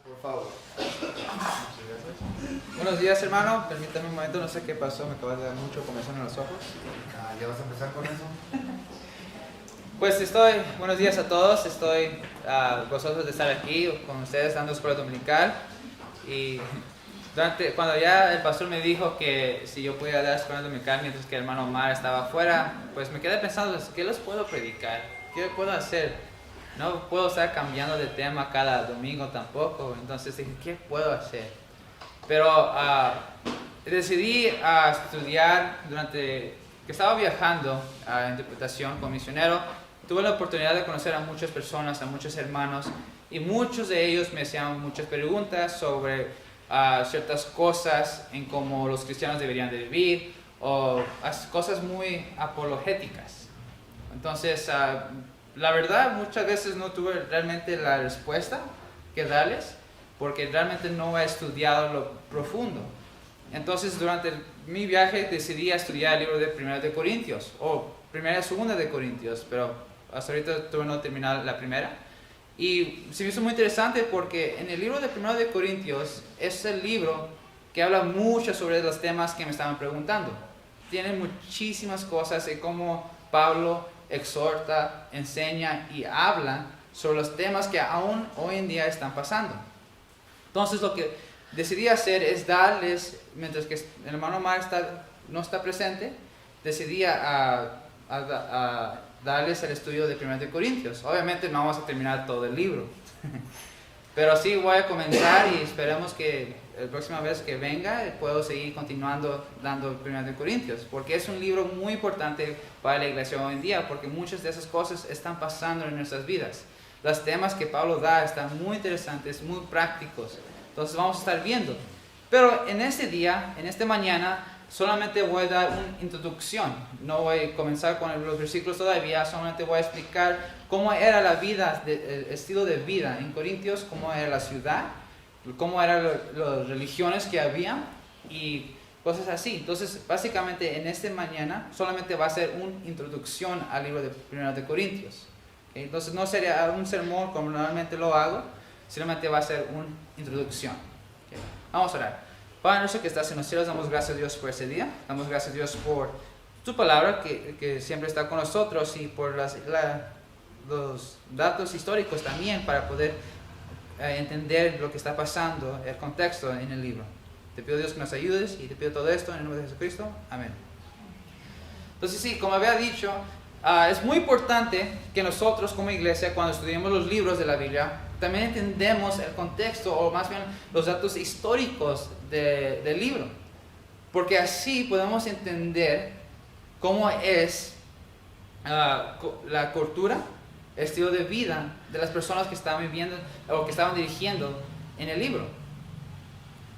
Por favor. Buenos días, hermano. Permítame un momento, no sé qué pasó, me acaba de dar mucho comezón en los ojos. ¿Ya vas a empezar con eso? Pues buenos días a todos, estoy gozoso de estar aquí con ustedes dando escuela dominical. Y cuando ya el pastor me dijo que si yo podía dar escuela dominical mientras que el hermano Omar estaba afuera, pues me quedé pensando, ¿qué les puedo predicar? ¿Qué puedo hacer? No puedo estar cambiando de tema cada domingo tampoco, entonces dije, ¿qué puedo hacer? Pero decidí estudiar que estaba viajando a interpretación como misionero. Tuve la oportunidad de conocer a muchas personas, a muchos hermanos, y muchos de ellos me hacían muchas preguntas sobre ciertas cosas en cómo los cristianos deberían de vivir, o cosas muy apologéticas. Entonces, la verdad, muchas veces no tuve realmente la respuesta que darles, porque realmente no he estudiado lo profundo. Entonces, durante mi viaje decidí estudiar el libro de 1 de Corintios, o 1 y 2 de Corintios, pero hasta ahorita tuve no terminar la primera. Y se me hizo muy interesante porque en el libro de 1 de Corintios es el libro que habla mucho sobre los temas que me estaban preguntando. Tiene muchísimas cosas de cómo Pablo exhorta, enseña y habla sobre los temas que aún hoy en día están pasando. Entonces lo que decidí hacer es darles, mientras que el hermano Omar no está presente, decidí darles el estudio de 1 de Corintios. Obviamente no vamos a terminar todo el libro, pero sí voy a comenzar y esperemos que la próxima vez que venga puedo seguir continuando dando 1 de Corintios, porque es un libro muy importante para la iglesia hoy en día, porque muchas de esas cosas están pasando en nuestras vidas. Los temas que Pablo da están muy interesantes, muy prácticos, entonces vamos a estar viendo. Pero en este día, en esta mañana, solamente voy a dar una introducción. No voy a comenzar con los versículos todavía, solamente voy a explicar cómo era la vida, el estilo de vida en Corintios, cómo era la ciudad, cómo eran las religiones que había y cosas así. Entonces, básicamente en esta mañana solamente va a ser una introducción al libro de 1 de Corintios. ¿Okay? Entonces no sería un sermón como normalmente lo hago, simplemente va a ser una introducción. ¿Okay? Vamos a orar. Padre nuestro que estás en los cielos, damos gracias a Dios por ese día, damos gracias a Dios por tu palabra que siempre está con nosotros y por los datos históricos también para poder entender lo que está pasando, el contexto en el libro. Te pido Dios que nos ayudes y te pido todo esto en el nombre de Jesucristo. Amén. Entonces sí, como había dicho, es muy importante que nosotros como iglesia, cuando estudiemos los libros de la Biblia, también entendemos el contexto o más bien los datos históricos del libro. Porque así podemos entender cómo es la cultura, el estilo de vida de las personas que estaban viviendo o que estaban dirigiendo en el libro.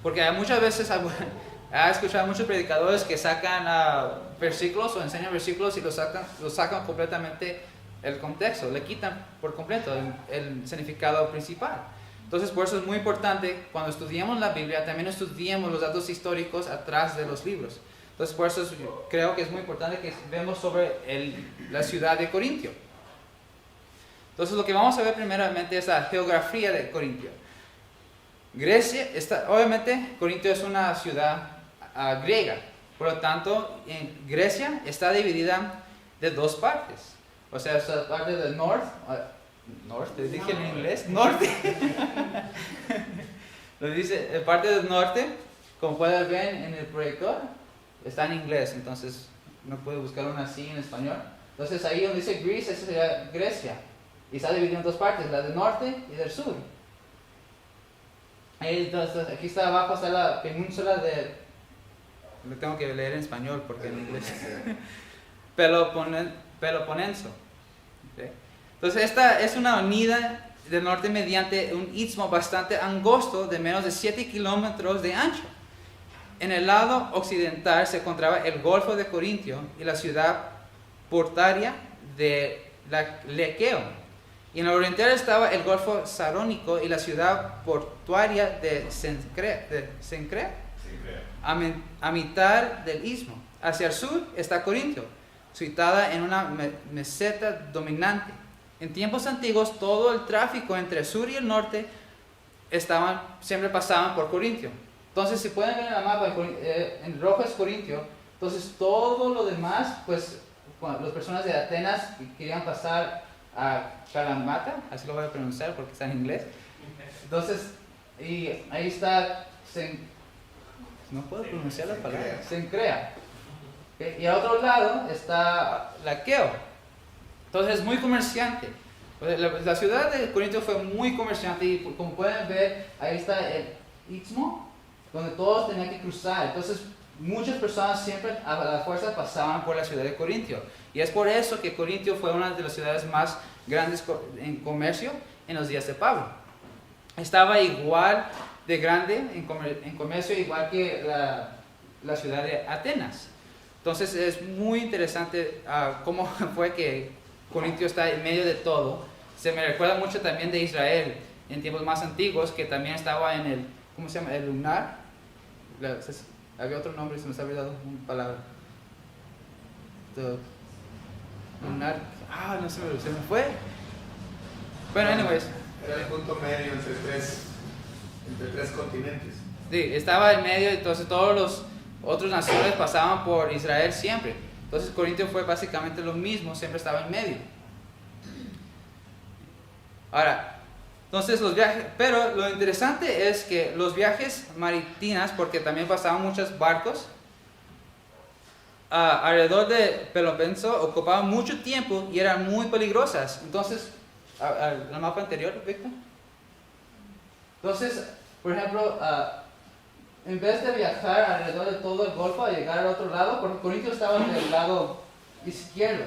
Porque muchas veces he escuchado a muchos predicadores que sacan versículos o enseñan versículos y los sacan completamente el contexto, le quitan por completo el significado principal. Entonces por eso es muy importante cuando estudiamos la Biblia también estudiemos los datos históricos atrás de los libros. Entonces por eso creo que es muy importante que vemos sobre la ciudad de Corintio. Entonces lo que vamos a ver primeramente es la geografía de Corintio. Grecia, obviamente Corintio es una ciudad griega, por lo tanto en Grecia está dividida de dos partes. O sea, esta parte del norte, dije en inglés, norte. Lo dice, parte del norte, como puedes ver en el proyector, está en inglés, entonces no puedo buscar una así en español. Entonces ahí donde dice Greece, esa sería Grecia. Y está dividido en dos partes, la del norte y del sur. Ahí, entonces, aquí está abajo, está la península de... Lo tengo que leer en español porque en inglés. Peloponeso. ¿Okay? Entonces esta es una avenida del norte mediante un istmo bastante angosto de menos de 7 kilómetros de ancho. En el lado occidental se encontraba el Golfo de Corintio y la ciudad portuaria de Lequeo. Y en el oriental estaba el Golfo Sarónico y la ciudad portuaria de Cencrea, a mitad del istmo. Hacia el sur está Corintio, situada en una meseta dominante. En tiempos antiguos, todo el tráfico entre el sur y el norte siempre pasaban por Corintio. Entonces, si pueden ver en el mapa, en rojo es Corintio. Entonces, todo lo demás, pues, las personas de Atenas querían pasar a Kalamata, así lo voy a pronunciar porque está en inglés. Entonces, y ahí está, no puedo pronunciar la palabra, Cencrea. Y al otro lado está Laqueo. Entonces, es muy comerciante. La ciudad de Corinto fue muy comerciante y como pueden ver, ahí está el Istmo, donde todos tenían que cruzar. Entonces, muchas personas siempre a la fuerza pasaban por la ciudad de Corintio. Y es por eso que Corintio fue una de las ciudades más grandes en comercio en los días de Pablo. Estaba igual de grande en comercio, igual que la ciudad de Atenas. Entonces, es muy interesante cómo fue que Corintio está en medio de todo. Se me recuerda mucho también de Israel en tiempos más antiguos, que también estaba en el, ¿cómo se llama? El lunar. Había otro nombre, se me ha olvidado una palabra. Lunar. No se me fue. Bueno, anyways. Era el punto medio entre tres continentes. Sí, estaba en medio, entonces todos los otros naciones pasaban por Israel siempre. Entonces Corintio fue básicamente lo mismo, siempre estaba en medio. Ahora, entonces los viajes, pero lo interesante es que los viajes marítimos, porque también pasaban muchos barcos, alrededor de Peloponneso ocupaban mucho tiempo y eran muy peligrosas. Entonces, ¿el mapa anterior, Víctor? Entonces, por ejemplo, en vez de viajar alrededor de todo el Golfo a llegar al otro lado, porque Corintio estaba en el lado izquierdo,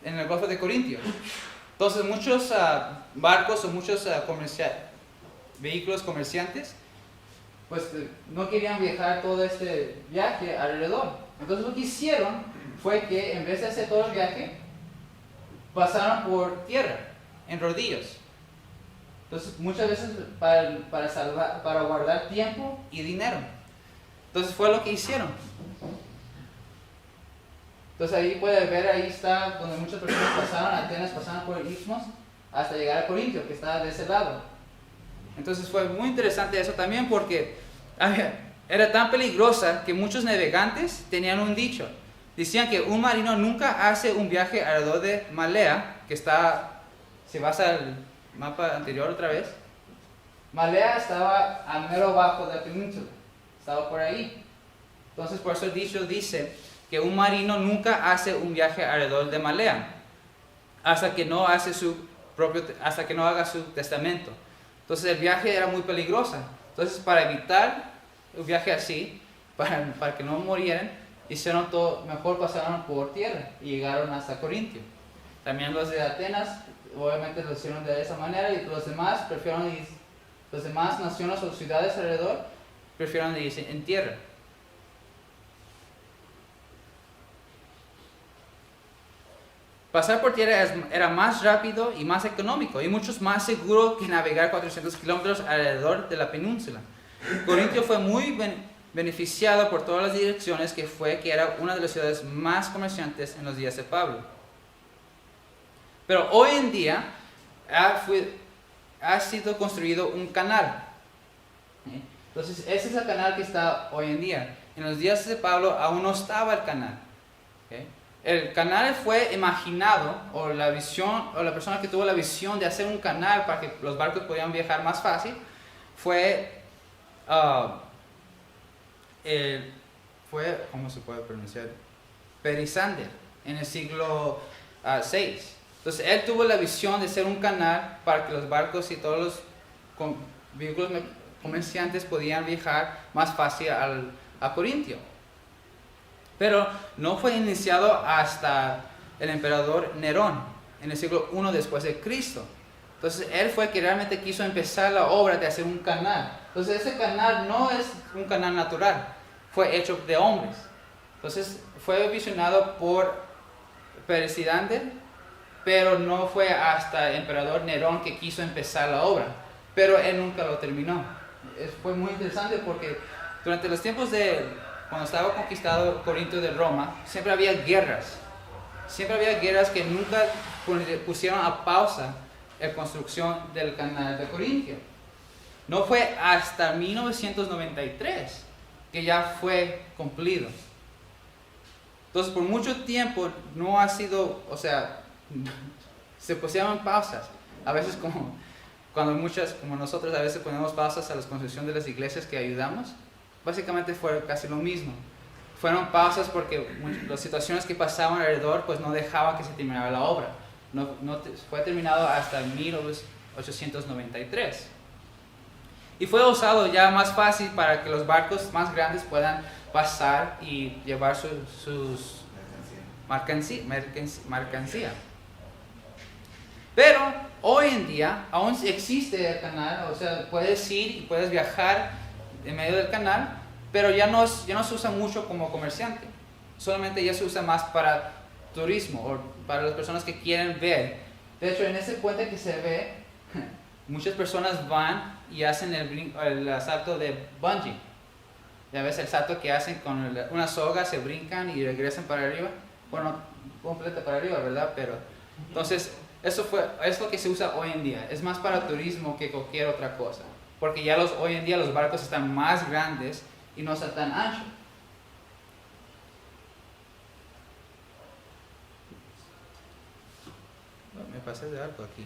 en el Golfo de Corintio. Entonces muchos barcos o muchos vehículos comerciantes pues no querían viajar todo este viaje alrededor. Entonces lo que hicieron fue que en vez de hacer todo el viaje, pasaron por tierra, en rodillos. Entonces muchas veces para guardar tiempo y dinero. Entonces fue lo que hicieron. Entonces ahí puede ver, ahí está donde muchas personas pasaron, Atenas pasaron por el Istmo hasta llegar a Corintio, que está de ese lado. Entonces fue muy interesante eso también porque era tan peligrosa que muchos navegantes tenían un dicho. Decían que un marino nunca hace un viaje alrededor de Malea, que está, si vas al mapa anterior otra vez, Malea estaba a mero abajo de la península, estaba por ahí. Entonces por eso el dicho dice que un marino nunca hace un viaje alrededor de Malea hasta que no haga su testamento. Entonces el viaje era muy peligroso. Entonces para evitar un viaje así, para que no murieran, hicieron todo, mejor pasaron por tierra y llegaron hasta Corintio. También los de Atenas, obviamente lo hicieron de esa manera y los demás las demás naciones o ciudades alrededor prefieren irse en tierra. Pasar por tierra era más rápido y más económico y mucho más seguro que navegar 400 kilómetros alrededor de la península. Corintio fue muy beneficiado por todas las direcciones que era una de las ciudades más comerciantes en los días de Pablo. Pero hoy en día ha sido construido un canal. Entonces ese es el canal que está hoy en día. En los días de Pablo aún no estaba el canal. El canal fue imaginado, o la persona que tuvo la visión de hacer un canal para que los barcos pudieran viajar más fácil, fue, ¿cómo se puede pronunciar? Perisander, en el siglo VI. Entonces él tuvo la visión de hacer un canal para que los barcos y todos los vehículos comerciantes podían viajar más fácil a Corintio. Pero no fue iniciado hasta el emperador Nerón, en el siglo I después de Cristo. Entonces él fue que realmente quiso empezar la obra de hacer un canal. Entonces ese canal no es un canal natural, fue hecho de hombres. Entonces fue visionado por Perisander, pero no fue hasta el emperador Nerón que quiso empezar la obra. Pero él nunca lo terminó. Fue muy interesante porque durante los tiempos cuando estaba conquistado Corinto de Roma, siempre había guerras. Siempre había guerras que nunca pusieron a pausa la construcción del canal de Corintio. No fue hasta 1993 que ya fue cumplido. Entonces, por mucho tiempo no ha sido, o sea, se pusieron pausas. A veces cuando como nosotros a veces ponemos pausas a la construcción de las iglesias que ayudamos, básicamente fue casi lo mismo. Fueron pausas porque las situaciones que pasaban alrededor pues no dejaban que se terminara la obra. Fue terminado hasta 1893. Y fue usado ya más fácil para que los barcos más grandes puedan pasar y llevar sus mercancía. Pero hoy en día aún existe el canal, o sea, puedes ir y puedes viajar en medio del canal, pero ya no se usa mucho como comerciante. Solamente ya se usa más para turismo o para las personas que quieren ver. De hecho, en ese puente que se ve, muchas personas van y hacen el salto de bungee. Ya ves el salto que hacen con una soga, se brincan y regresan para arriba. Bueno, no completa para arriba, ¿verdad? Pero entonces es lo que se usa hoy en día. Es más para turismo que cualquier otra cosa. Porque ya hoy en día los barcos están más grandes y no están tan anchos. Me pasé de algo aquí.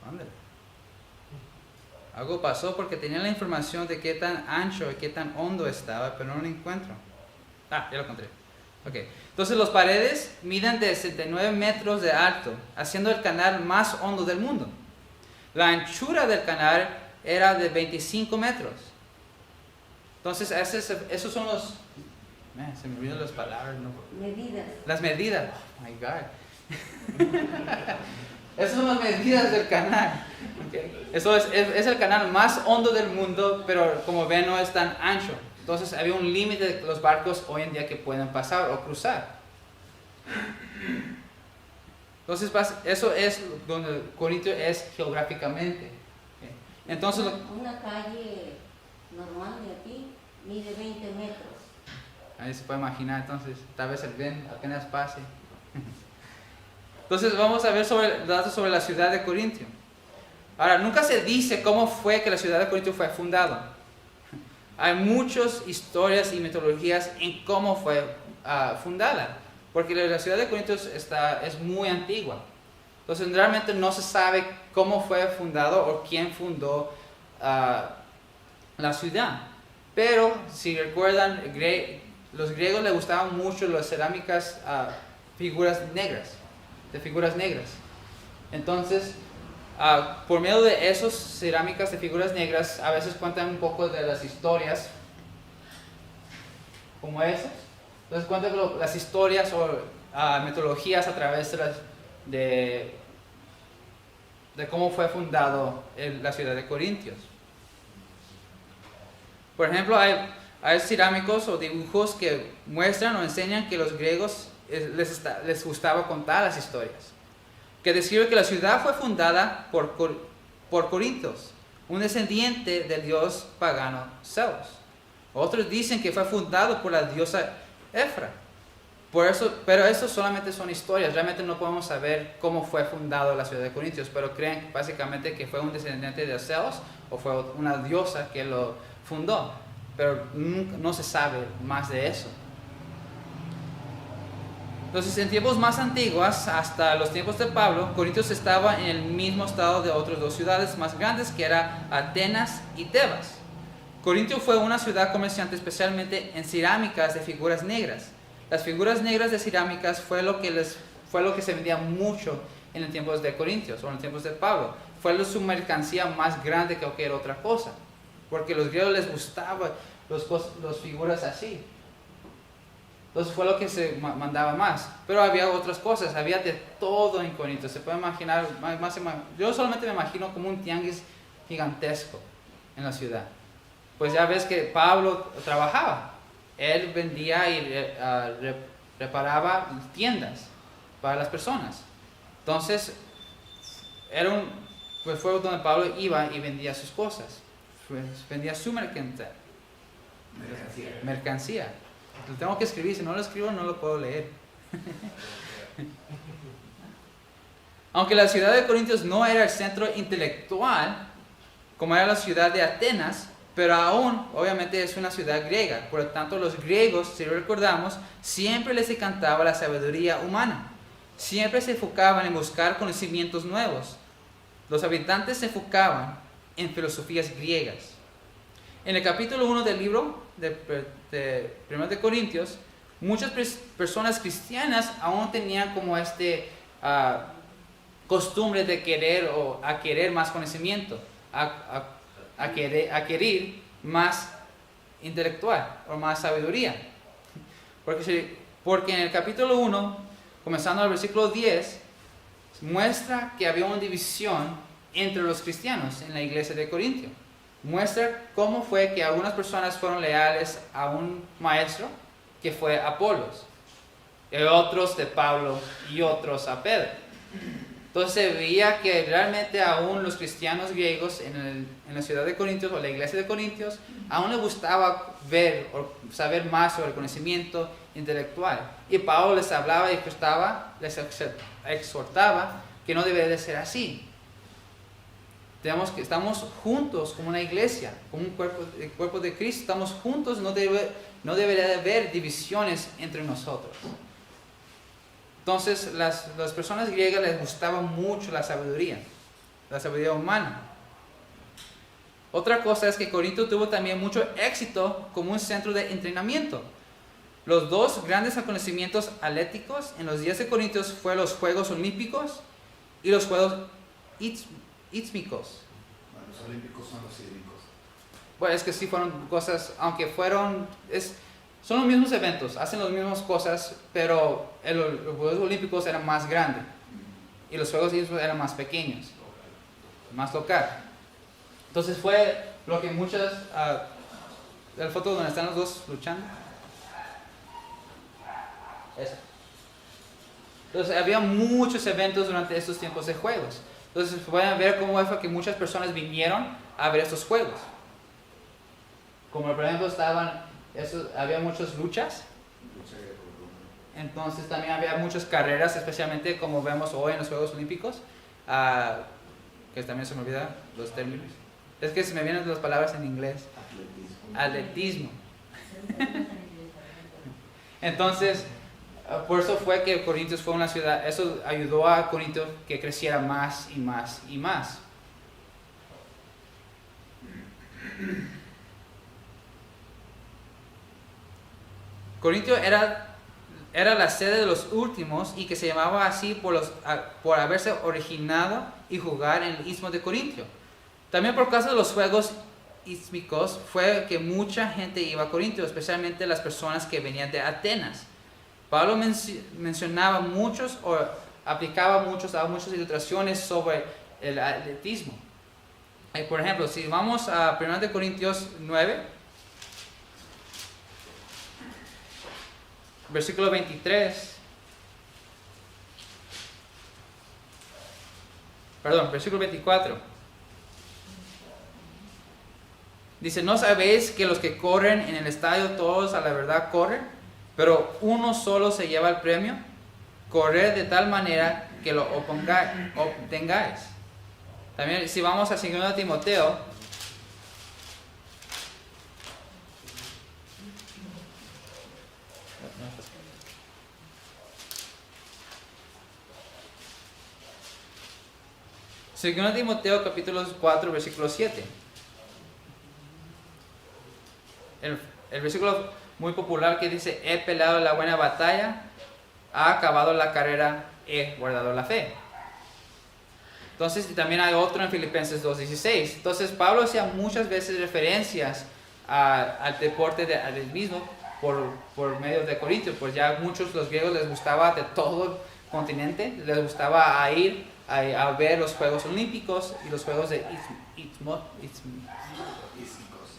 Ándale. Algo pasó porque tenía la información de qué tan ancho y qué tan hondo estaba, pero no lo encuentro. Ah, ya lo encontré. Okay. Entonces las paredes miden de 69 metros de alto, haciendo el canal más hondo del mundo. La anchura del canal era de 25 metros. Entonces esos son los... se me olvidan las palabras. ¿No? Medidas. Las medidas. Oh my God. Esas son las medidas del canal. Okay. Eso es el canal más hondo del mundo, pero como ven no es tan ancho. Entonces había un límite de los barcos hoy en día que pueden pasar o cruzar. Entonces eso es donde Corintio es geográficamente. Okay. Entonces, una calle normal de aquí mide 20 metros. Ahí se puede imaginar, entonces tal vez el bien apenas pase. Entonces vamos a ver datos sobre la ciudad de Corintio. Ahora, nunca se dice cómo fue que la ciudad de Corintio fue fundada. Hay muchas historias y mitologías en cómo fue fundada. Porque la ciudad de Corintio es muy antigua. Entonces realmente no se sabe cómo fue fundado o quién fundó la ciudad. Pero si recuerdan, los griegos les gustaban mucho las cerámicas figuras negras. Entonces, por medio de esas cerámicas de figuras negras, a veces cuentan un poco de las historias como esas. Entonces cuentan las historias o mitologías a través de cómo fue fundado la ciudad de Corintios. Por ejemplo, hay cerámicos o dibujos que muestran o enseñan que los griegos les gustaba contar las historias, que describe que la ciudad fue fundada por Corintios, un descendiente del dios pagano Zeus. Otros dicen que fue fundado por la diosa Efra. Pero eso solamente son historias, realmente no podemos saber cómo fue fundada la ciudad de Corintios, pero creen básicamente que fue un descendiente de Zeus o fue una diosa que lo fundó, pero no se sabe más de eso. Entonces, en tiempos más antiguos, hasta los tiempos de Pablo, Corintios estaba en el mismo estado de otras dos ciudades más grandes, que eran Atenas y Tebas. Corintio fue una ciudad comerciante especialmente en cerámicas de figuras negras. Las figuras negras de cerámicas fue lo que se vendía mucho en los tiempos de Corintios o en los tiempos de Pablo. Fue su mercancía más grande que cualquier otra cosa, porque a los griegos les gustaban las figuras así. Entonces fue lo que se mandaba más. Pero había otras cosas, había de todo en Corinto. Se puede imaginar, yo solamente me imagino como un tianguis gigantesco en la ciudad. Pues ya ves que Pablo trabajaba. Él vendía y reparaba tiendas para las personas. Entonces, fue donde Pablo iba y vendía sus cosas. Vendía su mercancía. Mercancía. Lo tengo que escribir, si no lo escribo no lo puedo leer. Aunque la ciudad de Corintios no era el centro intelectual, como era la ciudad de Atenas, pero aún, obviamente, es una ciudad griega. Por lo tanto, los griegos, si recordamos, siempre les encantaba la sabiduría humana. Siempre se enfocaban en buscar conocimientos nuevos. Los habitantes se enfocaban en filosofías griegas. En el capítulo 1 del libro de 1 de Corintios, muchas personas cristianas aún tenían como costumbre de querer o a querer más conocimiento, a querer más intelectual o más sabiduría. Porque en el capítulo 1, comenzando al versículo 10, muestra que había una división entre los cristianos en la iglesia de Corintio. Muestra cómo fue que algunas personas fueron leales a un maestro que fue Apolos, y otros de Pablo y otros a Pedro. Entonces se veía que realmente aún los cristianos griegos en la ciudad de Corintios o la iglesia de Corintios aún les gustaba ver o saber más sobre el conocimiento intelectual. Y Pablo les hablaba y les exhortaba que no debería de ser así. Estamos juntos como una iglesia, como un el cuerpo de Cristo, estamos juntos, no debería de haber divisiones entre nosotros. Entonces, las personas griegas les gustaba mucho la sabiduría humana. Otra cosa es que Corinto tuvo también mucho éxito como un centro de entrenamiento. Los dos grandes acontecimientos atléticos en los días de Corintios fueron los Juegos Olímpicos y los Juegos Ístmicos. Los olímpicos son los hídricos. Bueno, es que sí fueron cosas, aunque son los mismos eventos, hacen las mismas cosas, pero los Juegos Olímpicos eran más grandes y los Juegos Olímpicos eran más pequeños, más local. Entonces fue lo que muchas, la foto donde están los dos luchando, esa. Entonces había muchos eventos durante estos tiempos de juegos. Entonces pueden ver cómo fue que muchas personas vinieron a ver estos juegos. Como por ejemplo había muchas luchas. Entonces también había muchas carreras, especialmente como vemos hoy en los Juegos Olímpicos, que también se me olvidan los términos. Es que se me vienen las palabras en inglés. Atletismo. Entonces, por eso fue que Corintios fue una ciudad, eso ayudó a Corintios que creciera más y más y más. Corintio era la sede de los últimos y que se llamaba así por haberse originado y jugar en el Istmo de Corintio. También por causa de los Juegos Ístmicos fue que mucha gente iba a Corintio, especialmente las personas que venían de Atenas. Pablo mencionaba muchos o daba muchas ilustraciones sobre el atletismo. Por ejemplo, si vamos a 1 Corintios 9, versículo 23. Versículo 24. Dice, ¿no sabéis que los que corren en el estadio todos a la verdad corren? Pero uno solo se lleva el premio. Corred de tal manera que lo obtengáis. También si vamos a 2 Timoteo, Segundo Timoteo capítulo 4 versículo 7. El versículo muy popular que dice, he peleado la buena batalla, ha acabado la carrera, he guardado la fe. Entonces también hay otro en Filipenses 2:16. Entonces Pablo hacía muchas veces referencias al deporte de atletismo por medio de Corintios, pues ya muchos los griegos les gustaba de todo el continente, les gustaba ir a ver los Juegos Olímpicos y los Juegos de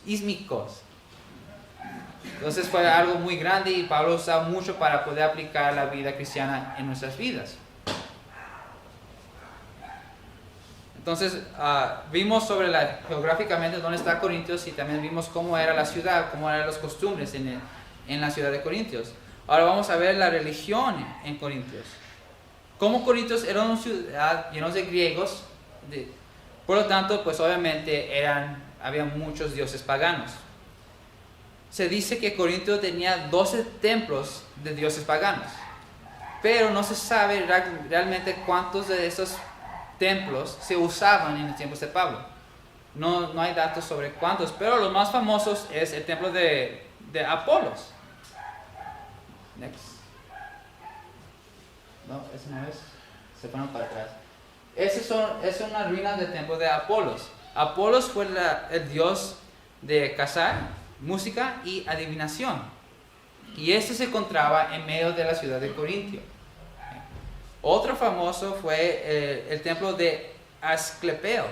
Ístmicos. Entonces fue algo muy grande y Pablo usaba mucho para poder aplicar la vida cristiana en nuestras vidas. Entonces, vimos geográficamente dónde está Corintios y también vimos cómo era la ciudad, cómo eran las costumbres en la ciudad de Corintios. Ahora vamos a ver la religión en Corintios. Como Corintios era una ciudad llena de griegos, por lo tanto, pues obviamente había muchos dioses paganos. Se dice que Corintios tenía 12 templos de dioses paganos, pero no se sabe realmente cuántos de esos templos se usaban en los tiempos de Pablo. No hay datos sobre cuántos, pero los más famosos es el templo de Apolos. Next. No, ese no es. Se ponen para atrás. Es una ruina del templo de Apolos. Apolos fue el dios de cazar, música y adivinación. Y este se encontraba en medio de la ciudad de Corintio. Otro famoso fue el templo de Asclepio,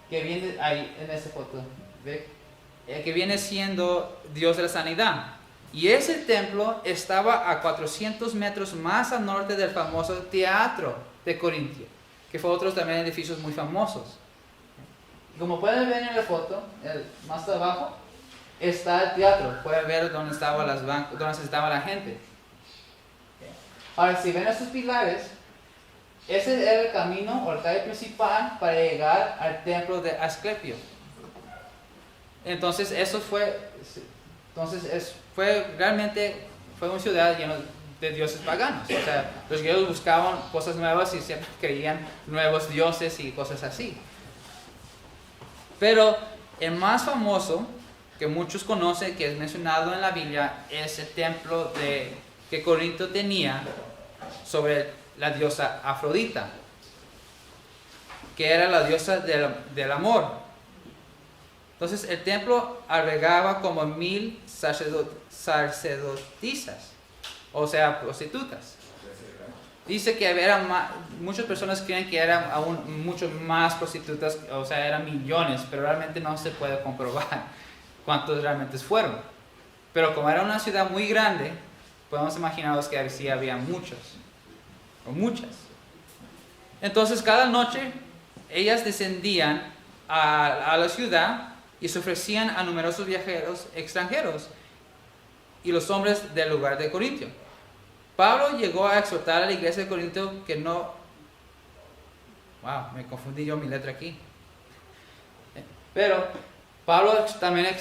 que viene ahí en esta foto, ¿ve? Que viene siendo dios de la sanidad. Y ese templo estaba a 400 metros más al norte del famoso teatro de Corintio, que fue otro también edificios muy famosos. Como pueden ver en la foto, más abajo, está el teatro. Pueden ver dónde estaban dónde estaba la gente. Ahora, si ven esos pilares, ese era el camino o el calle principal para llegar al templo de Asclepio. Entonces, realmente fue una ciudad llena de dioses paganos. O sea, los griegos buscaban cosas nuevas y siempre creían nuevos dioses y cosas así. Pero el más famoso que muchos conocen, que es mencionado en la Biblia, es el templo que Corinto tenía sobre la diosa Afrodita, que era la diosa del amor. Entonces el templo albergaba como 1000 sacerdotisas, o sea, prostitutas. Dice que muchas personas creen que eran aún mucho más prostitutas, o sea, eran millones, pero realmente no se puede comprobar cuántos realmente fueron. Pero como era una ciudad muy grande, podemos imaginarnos que sí había muchos, o muchas. Entonces cada noche ellas descendían a la ciudad y se ofrecían a numerosos viajeros extranjeros y los hombres del lugar de Corintio. Pablo llegó a exhortar a la iglesia de Corinto que no... Wow, me confundí yo mi letra aquí. Pero Pablo también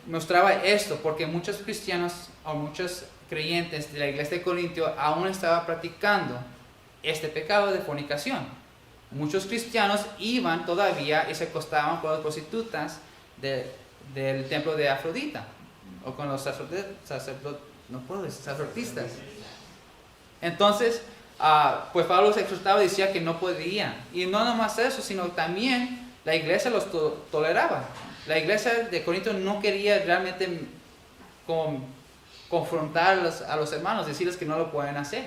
mostraba esto porque muchos cristianos o muchos creyentes de la iglesia de Corinto aún estaban practicando este pecado de fornicación. Muchos cristianos iban todavía y se acostaban con las prostitutas del templo de Afrodita o con los sacerdotistas. Entonces, pues Pablo los exhortaba y decía que no podían. Y no nomás eso, sino también la iglesia los toleraba. La iglesia de Corinto no quería realmente confrontar a los hermanos, decirles que no lo pueden hacer.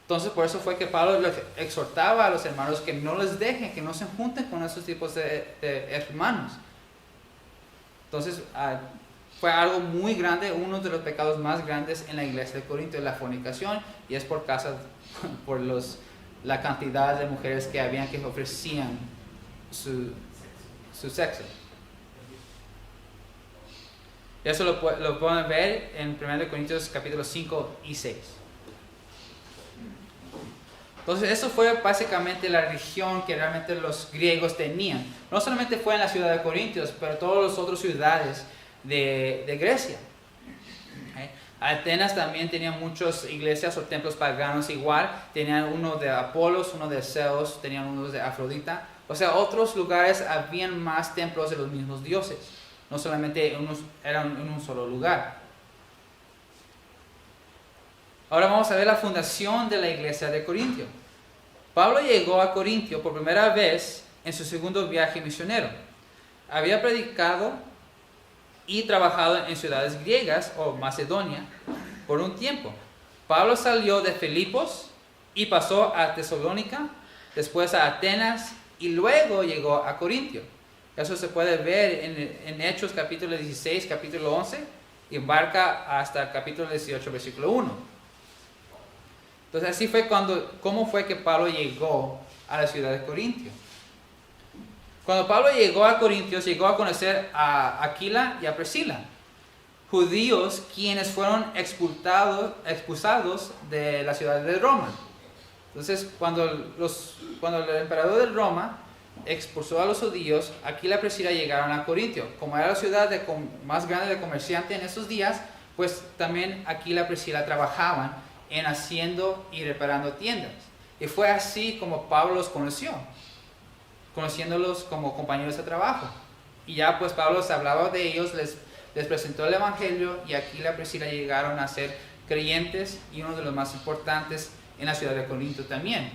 Entonces, por eso fue que Pablo les exhortaba a los hermanos que no les dejen, que no se junten con esos tipos de hermanos. Entonces, fue algo muy grande, uno de los pecados más grandes en la iglesia de Corinto es la fornicación, y es por la cantidad de mujeres que habían que ofrecían su sexo. Eso lo pueden ver en 1 Corintios capítulos 5 y 6. Entonces, eso fue básicamente la religión que realmente los griegos tenían. No solamente fue en la ciudad de Corintios, pero todas las otras ciudades de Grecia. Atenas también tenía muchas iglesias o templos paganos igual. Tenían uno de Apolos, uno de Zeus, tenían uno de Afrodita. O sea, otros lugares habían más templos de los mismos dioses. No solamente eran en un solo lugar. Ahora vamos a ver la fundación de la iglesia de Corintio. Pablo llegó a Corintio por primera vez en su segundo viaje misionero. Había predicado y trabajado en ciudades griegas o Macedonia por un tiempo. Pablo salió de Filipos y pasó a Tesalónica, después a Atenas y luego llegó a Corintio. Eso se puede ver en Hechos capítulo 16, capítulo 11 y embarca hasta el capítulo 18, versículo 1. Entonces así fue cómo fue que Pablo llegó a la ciudad de Corintio. Cuando Pablo llegó a Corintios, llegó a conocer a Aquila y a Priscila, judíos quienes fueron expulsados de la ciudad de Roma. Entonces, cuando el emperador de Roma expulsó a los judíos, Aquila y Priscila llegaron a Corintio. Como era la ciudad más grande de comerciantes en esos días, pues también Aquila y Priscila trabajaban en haciendo y reparando tiendas. Y fue así como Pablo los conoció, conociéndolos como compañeros de trabajo. Y ya pues Pablo les hablaba de ellos, les presentó el Evangelio, y Aquila y Priscila llegaron a ser creyentes y uno de los más importantes en la ciudad de Corinto también.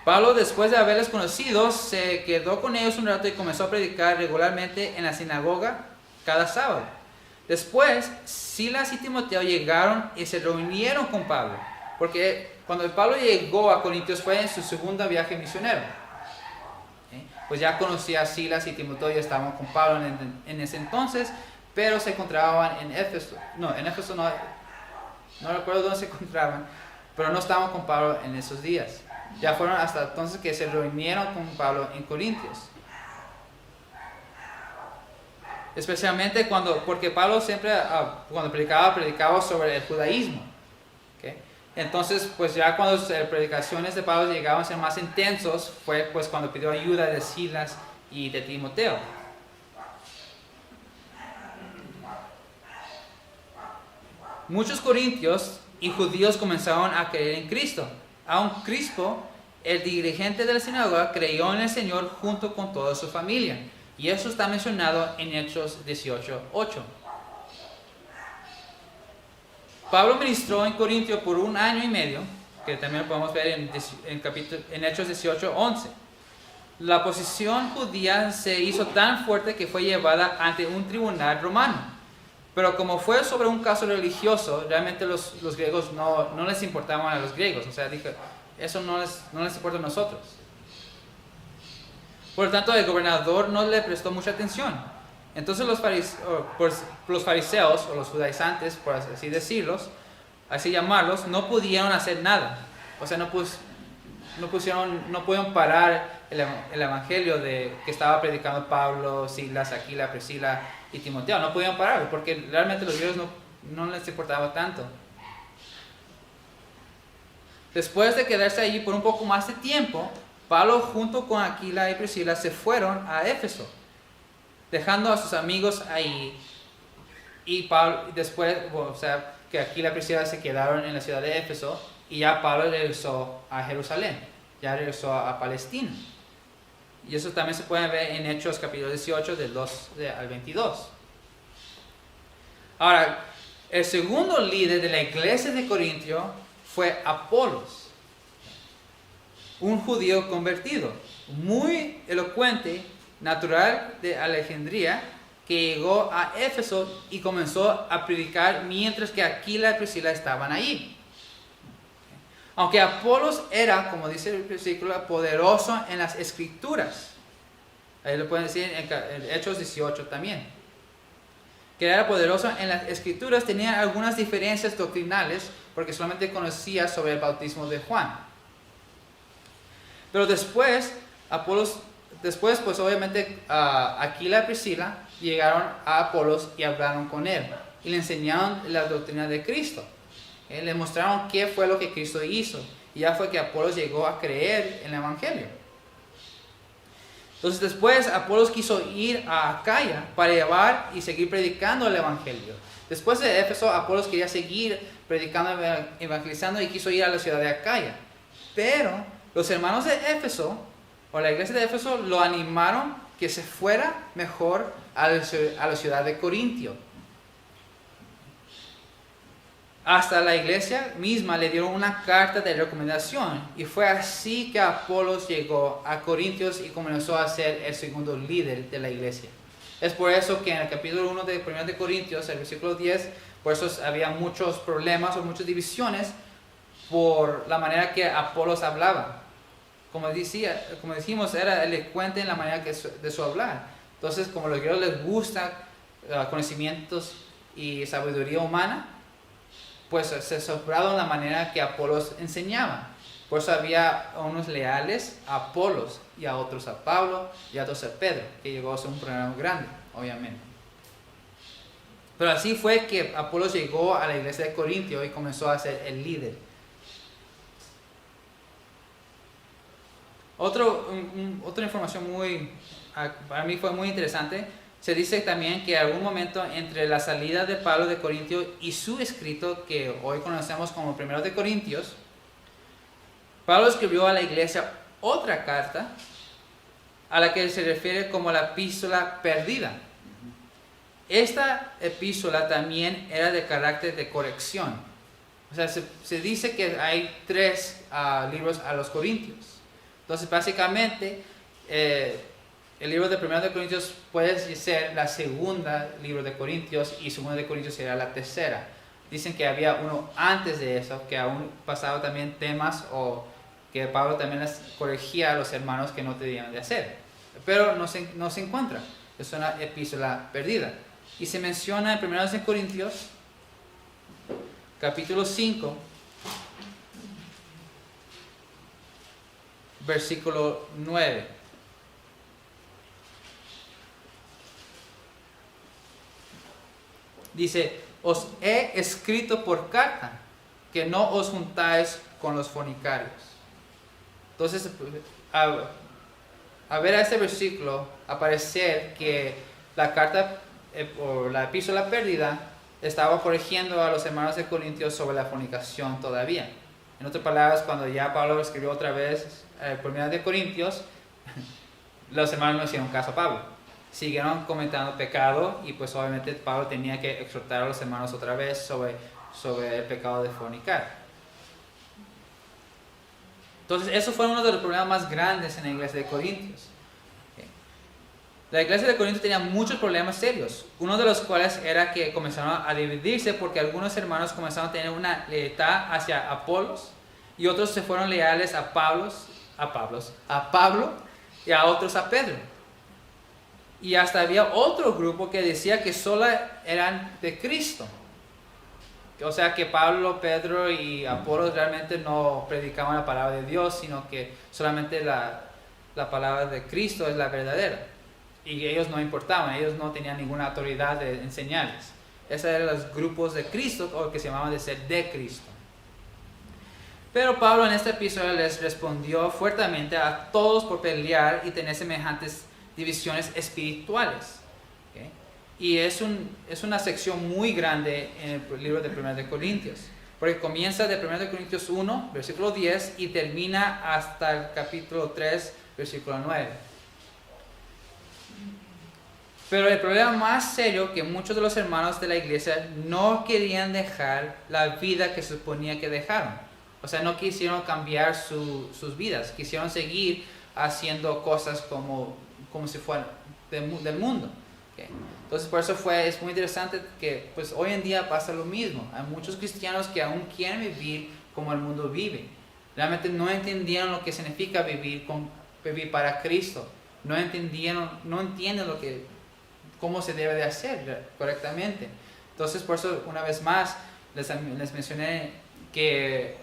Pablo, después de haberles conocido, se quedó con ellos un rato y comenzó a predicar regularmente en la sinagoga cada sábado. Después, Silas y Timoteo llegaron y se reunieron con Pablo, porque cuando Pablo llegó a Corintios fue en su segundo viaje misionero. Pues ya conocía a Silas y Timoteo, ya estaban con Pablo en ese entonces, pero se encontraban en Éfeso. No recuerdo dónde se encontraban, pero no estaban con Pablo en esos días. Ya fueron hasta entonces que se reunieron con Pablo en Corintios. Especialmente porque Pablo siempre, cuando predicaba sobre el judaísmo. ¿Okay? Entonces, pues ya cuando las predicaciones de Pablo llegaban a ser más intensos, fue pues cuando pidió ayuda de Silas y de Timoteo. Muchos corintios y judíos comenzaron a creer en Cristo. Aun Crispo, el dirigente de la sinagoga, creyó en el Señor junto con toda su familia. Y eso está mencionado en Hechos 18:8. Pablo ministró en Corintio por 1 año y medio, que también lo podemos ver en Hechos 18:11. La oposición judía se hizo tan fuerte que fue llevada ante un tribunal romano. Pero como fue sobre un caso religioso, realmente los griegos no les importaban a los griegos. O sea, dije, eso no les importa a nosotros. Por lo tanto, el gobernador no le prestó mucha atención. Entonces los fariseos, o los judaizantes, por así decirlos, así llamarlos, no pudieron hacer nada. O sea, no pudieron parar el evangelio que estaba predicando Pablo, Silas, Aquila, Priscila y Timoteo. No pudieron pararlo porque realmente los griegos no les importaba tanto. Después de quedarse allí por un poco más de tiempo, Pablo junto con Aquila y Priscila se fueron a Éfeso, dejando a sus amigos ahí. Y Pablo, después, que Aquila y Priscila se quedaron en la ciudad de Éfeso, y ya Pablo regresó a Jerusalén, ya regresó a Palestina. Y eso también se puede ver en Hechos capítulo 18, del 2 al 22. Ahora, el segundo líder de la iglesia de Corintio fue Apolos, un judío convertido, muy elocuente, natural de Alejandría, que llegó a Éfeso y comenzó a predicar mientras que Aquila y Priscila estaban allí. Aunque Apolos era, como dice el versículo, poderoso en las escrituras. Ahí lo pueden decir en Hechos 18 también. Que era poderoso en las escrituras, tenía algunas diferencias doctrinales porque solamente conocía sobre el bautismo de Juan. Pero después, pues obviamente Aquila y Priscila llegaron a Apolos y hablaron con él. Y le enseñaron la doctrina de Cristo. Le mostraron qué fue lo que Cristo hizo. Y ya fue que Apolos llegó a creer en el Evangelio. Entonces después Apolos quiso ir a Acaya para llevar y seguir predicando el Evangelio. Después de Éfeso, Apolos quería seguir predicando, evangelizando, y quiso ir a la ciudad de Acaya. Pero los hermanos de Éfeso, o la iglesia de Éfeso, lo animaron que se fuera mejor a la ciudad de Corintio. Hasta la iglesia misma le dieron una carta de recomendación, y fue así que Apolos llegó a Corintios y comenzó a ser el segundo líder de la iglesia. Es por eso que en el capítulo 1 de 1 de Corintios, el versículo 10, por eso había muchos problemas o muchas divisiones por la manera que Apolos hablaba. Como dijimos, era elocuente en la manera de su hablar. Entonces, como a los griegos les gusta conocimientos y sabiduría humana, pues se asombraron la manera que Apolos enseñaba. Por eso había unos leales a Apolos y a otros a Pablo y a otros a Pedro, que llegó a ser un problema muy grande, obviamente. Pero así fue que Apolos llegó a la iglesia de Corintio y comenzó a ser el líder. Otra información para mí fue muy interesante. Se dice también que en algún momento entre la salida de Pablo de Corintio y su escrito, que hoy conocemos como 1 de Corintios, Pablo escribió a la iglesia otra carta a la que se refiere como la epístola perdida. Esta epístola también era de carácter de corrección. O sea, se dice que hay 3 libros a los Corintios. Entonces, básicamente, el libro de 1 de Corintios puede ser la segunda libro de Corintios y 2 de Corintios será la tercera. Dicen que había uno antes de eso, que aún pasaba también temas o que Pablo también les corregía a los hermanos que no debían de hacer. Pero no se encuentra. Es una epístola perdida. Y se menciona en 1 de Corintios, capítulo 5, versículo 9. Dice, os he escrito por carta que no os juntáis con los fornicarios. Entonces, a ver a este versículo, aparecer que la carta o la epístola perdida estaba corrigiendo a los hermanos de Corintios sobre la fornicación todavía. En otras palabras, cuando ya Pablo escribió otra vez 1 de Corintios, los hermanos no hicieron caso a Pablo. Siguieron comentando pecado y pues obviamente Pablo tenía que exhortar a los hermanos otra vez sobre el pecado de fornicar. Entonces, eso fue uno de los problemas más grandes en la iglesia de Corintios. La iglesia de Corintios tenía muchos problemas serios, uno de los cuales era que comenzaron a dividirse porque algunos hermanos comenzaron a tener una lealtad hacia Apolos y otros se fueron leales a Pablo y a otros a Pedro. Y hasta había otro grupo que decía que solo eran de Cristo. O sea que Pablo, Pedro y Apolos realmente no predicaban la palabra de Dios, sino que solamente la palabra de Cristo es la verdadera. Y ellos no importaban, ellos no tenían ninguna autoridad de enseñarles. Esos eran los grupos de Cristo, o que se llamaban de ser de Cristo. Pero Pablo en esta episodio les respondidió fuertemente a todos por pelear y tener semejantes divisiones espirituales. ¿Okay? Y es una sección muy grande en el libro de 1 de Corintios, porque comienza de 1 de Corintios 1, versículo 10, y termina hasta el capítulo 3, versículo 9. Pero el problema más serio que muchos de los hermanos de la iglesia no querían dejar la vida que se suponía que dejaron. O sea, no quisieron cambiar sus vidas, quisieron seguir haciendo cosas como si fueran del mundo. ¿Okay? Entonces, por eso es muy interesante que pues, hoy en día pasa lo mismo. Hay muchos cristianos que aún quieren vivir como el mundo vive. Realmente no entendieron lo que significa vivir para Cristo. No entienden cómo se debe de hacer correctamente. Entonces, por eso, una vez más, les mencioné que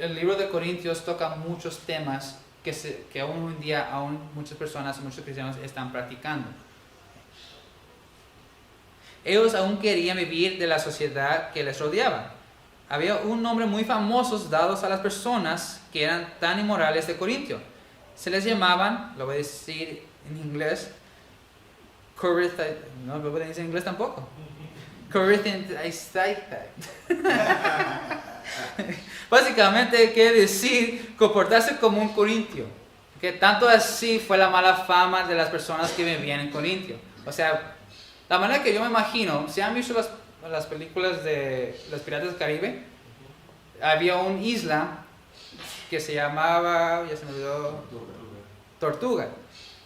el libro de Corintios toca muchos temas que aún un día muchas personas, muchos cristianos están practicando. Ellos aún querían vivir de la sociedad que les rodeaba. Había un nombre muy famoso dado a las personas que eran tan inmorales de Corintio. Se les llamaban, lo voy a decir en inglés, no lo voy a decir en inglés tampoco. Corinthians. Básicamente quiere decir comportarse como un corintio. Que tanto así fue la mala fama de las personas que vivían en Corintio. O sea, la manera que yo me imagino, si han visto las películas de los Piratas del Caribe, había una isla que se llamaba, ya se me olvidó, Tortuga.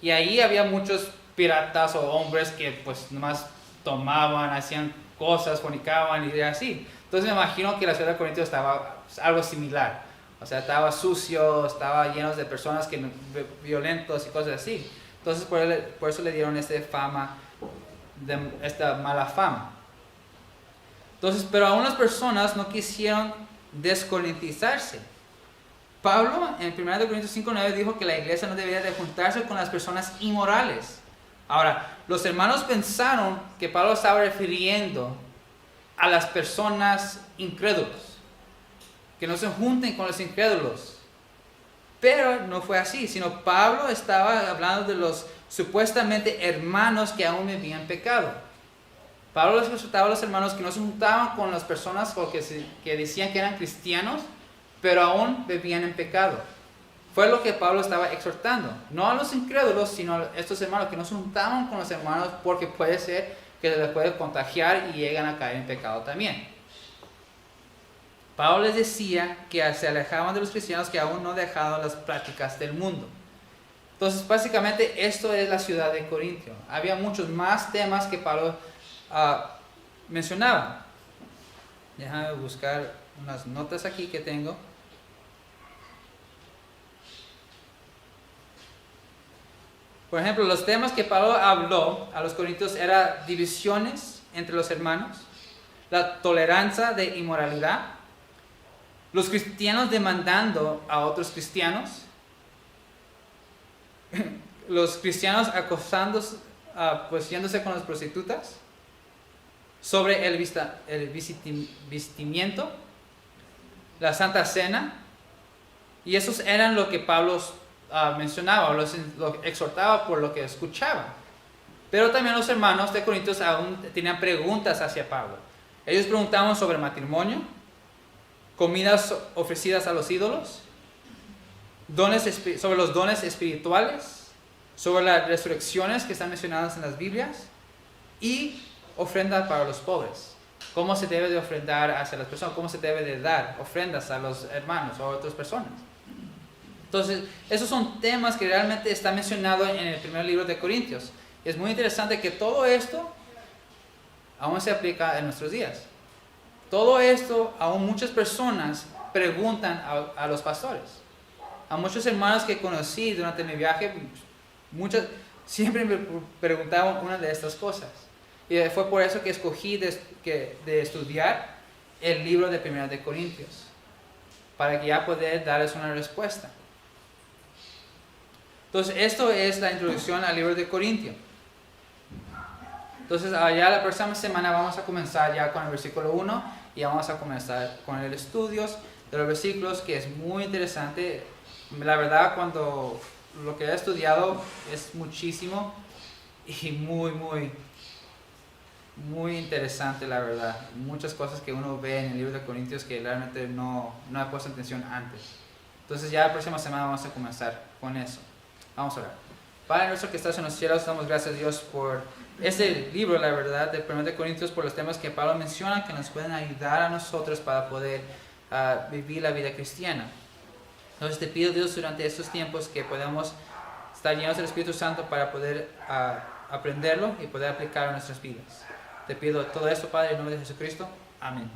Y ahí había muchos piratas o hombres que pues nomás tomaban, hacían cosas, fornicaban y así. Entonces me imagino que la ciudad de Corinto estaba algo similar. O sea, estaba sucio, estaba lleno de personas violentos y cosas así. Entonces por eso le dieron esta mala fama. Entonces, pero aún las personas no quisieron descorintiarse. Pablo en 1 Corintios 5:9 dijo que la iglesia no debería de juntarse con las personas inmorales. Ahora, los hermanos pensaron que Pablo estaba refiriendo a las personas incrédulos, que no se junten con los incrédulos. Pero no fue así, sino Pablo estaba hablando de los supuestamente hermanos que aún vivían pecado. Pablo les exhortaba a los hermanos que no se juntaban con las personas que decían que eran cristianos, pero aún vivían en pecado. Fue lo que Pablo estaba exhortando, no a los incrédulos, sino a estos hermanos que no se juntaban con los hermanos, porque puede ser que les puede contagiar y llegan a caer en pecado también. Pablo les decía que se alejaban de los cristianos que aún no dejaban las prácticas del mundo. Entonces, básicamente, esto es la ciudad de Corintio. Había muchos más temas que Pablo mencionaba. Déjame buscar unas notas aquí que tengo. Por ejemplo, los temas que Pablo habló a los corintios eran divisiones entre los hermanos, la tolerancia de inmoralidad, los cristianos demandando a otros cristianos, los cristianos acosándose, pues yéndose con las prostitutas, sobre el vestimiento, la Santa Cena, y esos eran lo que Pablo mencionaba, lo exhortaba por lo que escuchaba. Pero también los hermanos de Corintios aún tenían preguntas hacia Pablo. Ellos preguntaban sobre matrimonio, comidas ofrecidas a los ídolos, sobre los dones espirituales, sobre las resurrecciones que están mencionadas en las Biblias y ofrendas para los pobres. Cómo se debe de ofrendar hacia las personas, cómo se debe de dar ofrendas a los hermanos o a otras personas. Entonces, esos son temas que realmente están mencionados en el primer libro de Corintios. Es muy interesante que todo esto aún se aplica en nuestros días. Todo esto, aún muchas personas preguntan a los pastores. A muchos hermanos que conocí durante mi viaje, siempre me preguntaban una de estas cosas. Y fue por eso que escogí de estudiar el libro de 1 de Corintios, para que ya poder darles una respuesta. Entonces, esto es la introducción al libro de Corintios. Entonces, ya la próxima semana vamos a comenzar ya con el versículo 1 y vamos a comenzar con el estudio de los versículos, que es muy interesante. La verdad, cuando lo que he estudiado es muchísimo y muy interesante, la verdad. Muchas cosas que uno ve en el libro de Corintios que realmente no he puesto atención antes. Entonces, ya la próxima semana vamos a comenzar con eso. Vamos a orar. Padre nuestro que estás en los cielos, damos gracias a Dios por este libro, la verdad, de 1 de Corintios, por los temas que Pablo menciona, que nos pueden ayudar a nosotros para poder vivir la vida cristiana. Entonces te pido, Dios, durante estos tiempos que podamos estar llenos del Espíritu Santo para poder aprenderlo y poder aplicarlo a nuestras vidas. Te pido todo esto, Padre, en nombre de Jesucristo. Amén.